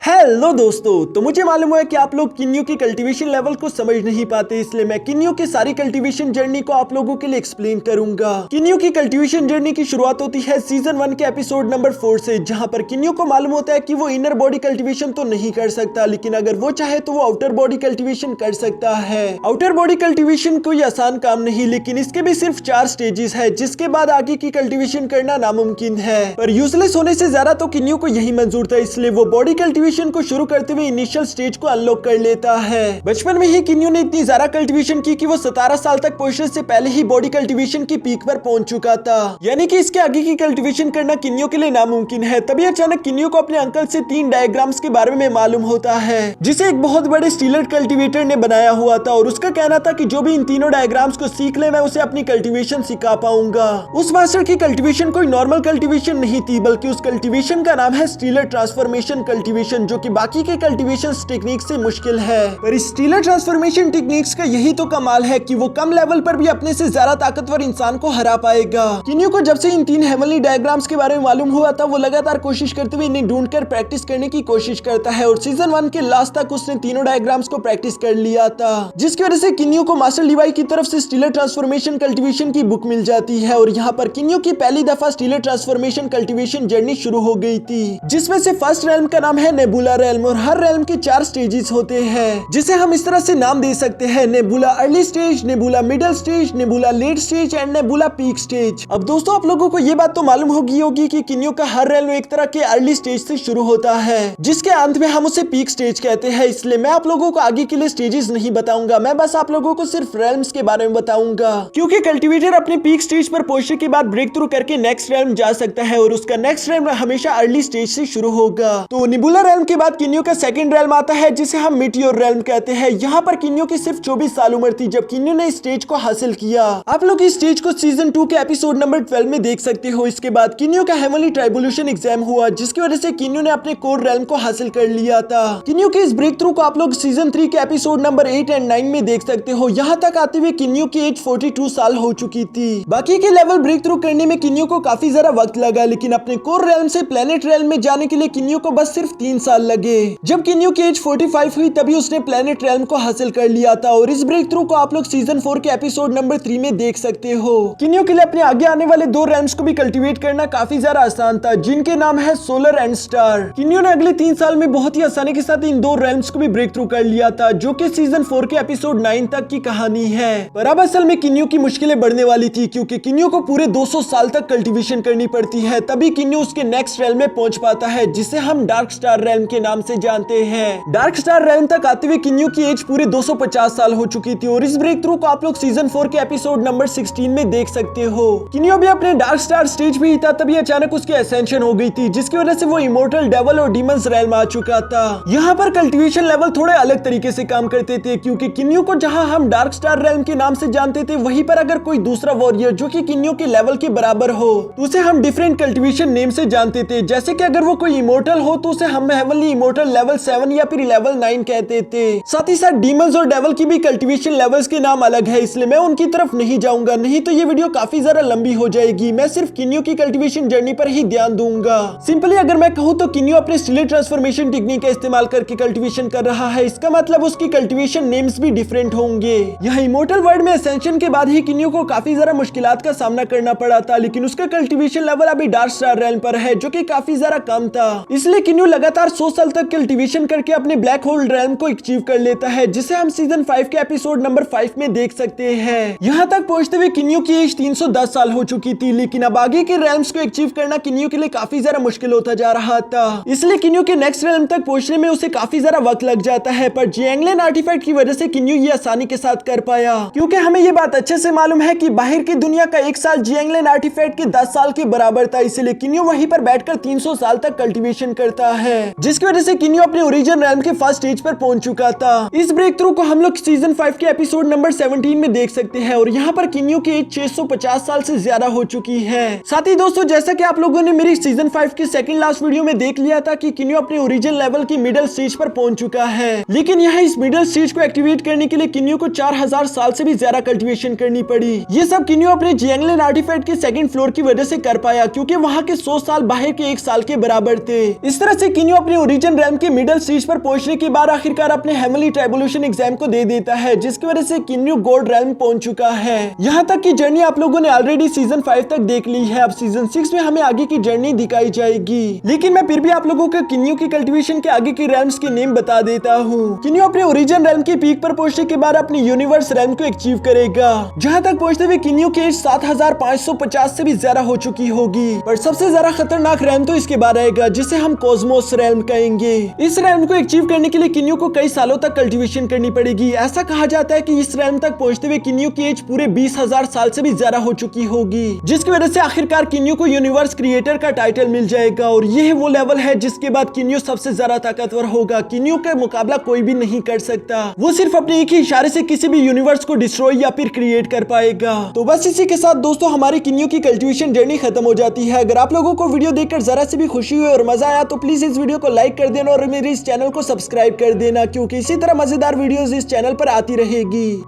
Hello दोस्तों, तो मुझे मालूम है कि आप लोग किन्नू की कल्टीवेशन लेवल को समझ नहीं पाते, इसलिए मैं किन्नू की सारी कल्टीवेशन जर्नी को आप लोगों के लिए एक्सप्लेन करूंगा। किन्नू की कल्टीवेशन जर्नी की शुरुआत होती है सीजन 1 के एपिसोड नंबर 4 से, जहां पर किन्नू को मालूम होता है कि वो इनर बॉडी कल्टीवेशन तो नहीं कर सकता, लेकिन अगर वो चाहे तो वो आउटर बॉडी कल्टीवेशन कर सकता है। आउटर बॉडी कल्टीवेशन कोई आसान काम नहीं, लेकिन इसके भी सिर्फ 4 स्टेजेस है, जिसके बाद आगे की कल्टीवेशन करना नामुमकिन है। पर यूजलेस होने से ज्यादा तो किन्नू को यही मंजूर था, इसलिए वो बॉडी कल्टीवेशन को शुरू करते हुए इनिशियल स्टेज को अनलॉक कर लेता है। बचपन में ही किन्नू ने इतनी ज्यादा कल्टीवेशन की कि वो 17 साल तक पहुंचने से पहले ही बॉडी कल्टीवेशन की पीक पर पहुंच चुका था, यानी कि इसके आगे की कल्टीवेशन करना किन्नू के लिए नामुमकिन है। तभी अचानक किन्नू को अपने अंकल से 3 डायग्राम्स के बारे में मालूम होता है, जिसे एक बहुत बड़े स्टीलर कल्टीवेटर ने बनाया हुआ था, और उसका कहना था कि जो भी इन तीनों डायग्राम्स को सीख ले, मैं उसे अपनी कल्टीवेशन सिखा पाऊंगा। उस मास्टर की कल्टीवेशन कोई नॉर्मल कल्टीवेशन नहीं थी, बल्कि उस कल्टीवेशन का नाम है स्टीलर ट्रांसफॉर्मेशन कल्टीवेशन, जो कि बाकी के कल्टीवेशन टेक्निक से मुश्किल है। पर इस स्टीलर ट्रांसफॉर्मेशन टेक्निक्स का यही तो कमाल है कि वो कम लेवल पर भी अपने से ज्यादा ताकतवर इंसान को हरा पाएगा। किन्नू को जब से इन 3 हेवनली डायग्राम्स के बारे में मालूम हुआ था, वो लगातार कोशिश करते हुए इन्हें ढूंढकर प्रैक्टिस करने की कोशिश करता है, और सीजन 1 के लास्ट तक उसने तीनों डायग्राम्स को प्रैक्टिस कर लिया था, जिसकी वजह से किन्नू को मास्टर लीवाई की तरफ से स्टीलर ट्रांसफॉर्मेशन कल्टीवेशन की बुक मिल जाती है। और यहाँ पर किन्नू की पहली दफा स्टीलर ट्रांसफॉर्मेशन कल्टीवेशन जर्नी शुरू हो गई थी, जिसमें से फर्स्ट रेल्म का नाम है नेबुला रेल्म, और हर रेल्म के 4 स्टेजेस होते हैं, जिसे हम इस तरह से नाम दे सकते हैं: nebula early stage, nebula middle stage, nebula late stage and nebula peak stage. अब दोस्तों, आप लोगों को ये बात तो मालूम होगी कि किन्नू का हर रेल्म एक तरह के अर्ली स्टेज से शुरू होता है, जिसके अंत में हम उसे पीक स्टेज कहते हैं। इसलिए मैं आप लोगों को आगे के लिए स्टेजेस नहीं बताऊंगा, मैं बस आप लोगों को सिर्फ रेल्म्स के बारे में बताऊंगा, क्योंकि कल्टीवेटर अपने पीक स्टेज पर पहुंचने के बाद ब्रेक थ्रू करके नेक्स्ट रेल्म जा सकता है, और उसका नेक्स्ट रेल्म हमेशा अर्ली स्टेज से शुरू होगा। तो नेबुला रेल्म के बाद किन्नू का सेकंड रेल्म आता है, जिसे हम मीटियोर रेल्म कहते हैं। यहाँ पर किन्नू की सिर्फ 24 साल उम्र थी जब किन्नू ने इस स्टेज को हासिल किया। आप लोग इस स्टेज को सीजन 2 के एपिसोड नंबर 12 में देख सकते हो। इसके बाद किन्नू का हेवनली ट्राइबुलेशन एग्जाम हुआ, जिसकी वजह से किन्नू ने अपने कोर रेल्म को हासिल कर लिया था। किन्नू के इस ब्रेक थ्रू को आप लोग सीजन 3 के एपिसोड नंबर 8 एंड 9 में देख सकते हो। यहाँ तक आते हुए किन्नू की एज 42 साल हो चुकी थी। बाकी के लेवल ब्रेक थ्रू करने में किन्नू को काफी ज्यादा वक्त लगा, लेकिन अपने कोर रेल्म से प्लेनेट रेल्म में जाने के लिए किन्नू को बस सिर्फ 3 साल लगे। जब किन्नू की एज 45 हुई, तभी उसने प्लेनेट रेल्म को हासिल कर लिया था, और इस ब्रेक थ्रू को आप लोग सीजन 4 के एपिसोड नंबर 3 में देख सकते हो। किन्नू के लिए अपने आगे आने वाले 2 रेल्म्स को भी कल्टीवेट करना काफी ज्यादा आसान था, जिनके नाम है सोलर एंड स्टार। किन्नू ने अगले 3 साल में बहुत ही आसानी के साथ इन 2 रेल्म्स को भी ब्रेक थ्रू कर लिया था, जो कि सीजन 4 के एपिसोड 9 तक की कहानी है। पर अब असल में किन्नू की मुश्किलें बढ़ने वाली थी, क्योंकि किन्नू को पूरे 200 साल तक कल्टीवेशन करनी पड़ती है, तभी किन्नू उसके नेक्स्ट रेल्म में पहुंच पाता है, जिसे हम डार्क स्टार रेल्म के नाम से जानते हैं। डार्क स्टार रेल्म तक आते हुए किन्नू की एज पूरे 250 साल हो चुकी थी, और इस ब्रेक थ्रू को आप लोग सीजन 4 के एपिसोड नंबर 16 में देख सकते हो। किन्नू भी अपने डार्क स्टार स्टेज पे ही था, तभी अचानक उसकी असेंशन हो गई थी, जिसकी वजह से वो इमोर्टल, डेवल और डीमंस रेल्म आ चुका था। यहाँ पर कल्टीवेशन लेवल थोड़े अलग तरीके से काम करते थे, क्योंकि किन्नू को जहाँ हम डार्क स्टार रेल्म के नाम से जानते थे, वहीं पर अगर कोई दूसरा वॉरियर जो कि किन्नू के लेवल के बराबर हो, तो उसे हम डिफरेंट कल्टीवेशन नेम से जानते थे। जैसे कि अगर वो कोई इमोर्टल हो, तो उसे हम हेवनली इमोर्टल लेवल 7 या फिर लेवल 9 कहते थे। साथ ही साथ डीमंस और डेवल की भी कल्टीवेशन लेवल्स के नाम अलग है, इसलिए मैं उनकी तरफ नहीं जाऊंगा, नहीं तो ये वीडियो काफी ज्यादा लंबी हो जाएगी। मैं सिर्फ किन्नू की कल्टीवेशन जर्नी पर ही ध्यान दूंगा। सिंपली अगर मैं कहूँ तो किन्नू अपने स्टीलर ट्रांसफॉर्मेशन टेक्निक का इस्तेमाल करके कल्टीवेशन कर रहा है, इसका मतलब उसकी कल्टीवेशन नेम्स भी डिफरेंट होंगे। यह इमोर्टल वर्ल्ड में असेंशन के बाद ही किन्नू को काफी ज्यादा मुश्किलात का सामना करना पड़ा था, लेकिन उसका कल्टीवेशन लेवल अभी डार्क स्टार रेल्म पर है, जो कि काफी ज्यादा कम था। इसलिए किन्नू लगातार 100 साल तक कल्टीवेशन करके अपने ब्लैक होल रेल्म को अचीव कर लेता है, जिसे हम सीजन 5 के एपिसोड नंबर 5 में देख सकते हैं। यहाँ तक पहुंचते हुए किन्नू की एज 310 साल हो चुकी थी, लेकिन अब आगे के रेल्म्स को अचीव करना किन्नू के लिए काफी ज्यादा मुश्किल होता जा रहा था। इसलिए किन्नू के नेक्स्ट रेल्म तक पहुंचने में उसे काफी ज्यादा वक्त लग जाता है, पर जियांगलिन आर्टिफैक्ट की वजह से किन्नू ये आसानी के साथ कर पाया, क्योंकि हमें ये बात अच्छे से मालूम है कि बाहर की दुनिया का 1 साल जियांगलिन आर्टिफैक्ट के 10 साल के बराबर था। इसलिए किन्नू वहीं पर बैठकर 300 साल तक कल्टीवेशन करता है, जिसकी वजह से किन्नू अपने ओरिजिन रेल्म के फर्स्ट स्टेज पर पहुंच चुका था। इस ब्रेक थ्रू को हम लोग सीजन 5 के एपिसोड नंबर 17 में देख सकते हैं, और यहाँ पर किन्नू की एज 650 साल से ज्यादा हो चुकी है। साथ ही दोस्तों, जैसा कि आप लोगों ने मेरी सीजन 5 के सेकंड लास्ट वीडियो में देख लिया था कि किन्नू अपने ओरिजिन लेवल की मिडिल स्टेज पर पहुंच चुका है, लेकिन यहाँ इस मिडिल स्टेज को एक्टिवेट करने के लिए किन्नू को 4000 साल से भी ज्यादा कल्टीवेशन करनी पड़ी। ये सब किन्नू अपने जियांगलिन आर्टिफैक्ट के सेकंड फ्लोर की वजह से कर पाया, क्योंकि वहाँ के 100 साल बाहर के 1 साल के बराबर थे। इस तरह से किन्नू अपने अपने ओरिजिन रैम के मिडिल स्टेज पर पहुंचने के बाद आखिरकार अपने हेमली ट्राइबुलेशन एग्जाम को दे देता है, जिसकी वजह से किन्यू गोल्ड रैम पहुंच चुका है। यहाँ तक की जर्नी आप लोगों ने ऑलरेडी सीजन 5 तक देख ली है। अब सीजन 6 में हमें आगे की जर्नी दिखाई जाएगी, लेकिन मैं फिर भी आप लोगों को किन्यू की कल्टीवेशन के आगे की रैम्स के नेम बता देता हूँ। किन्यू अपने ओरिजिन रैम के पीक पर पहुंचने के बाद अपनी यूनिवर्स रैम को अचीव करेगा, जहाँ तक पहुंचते हुए किन्यू की एज 7550 से भी ज्यादा हो चुकी होगी। पर सबसे ज्यादा खतरनाक रैम तो इसके बाद आएगा, जिसे हम कॉस्मोस रैम कहेंगे। इस रैम को अचीव करने के लिए किन्यू को कई सालों तक कल्टीवेशन करनी पड़ेगी। ऐसा कहा जाता है कि इस रैम तक पहुंचते हुए किन्यू की एज पूरे 20,000 साल से भी ज्यादा हो चुकी होगी, जिसकी वजह से आखिरकार किन्यू को यूनिवर्स क्रिएटर का टाइटल मिल जाएगा। और यह वो लेवल है जिसके बाद किन्यू सबसे ज्यादा ताकतवर होगा। किन्यू का मुकाबला कोई भी नहीं कर सकता, वो सिर्फ अपने एक ही इशारे से किसी भी यूनिवर्स को डिस्ट्रॉय या फिर क्रिएट कर पाएगा। तो बस इसी के साथ दोस्तों हमारी किन्यू की कल्टीवेशन जर्नी खत्म हो जाती है। अगर आप लोगों को वीडियो देखकर जरा से भी खुशी हुई और मजा आया तो प्लीज इस वीडियो को लाइक कर देना और मेरे इस चैनल को सब्सक्राइब कर देना, क्योंकि इसी तरह मजेदार वीडियोस इस चैनल पर आती रहेगी।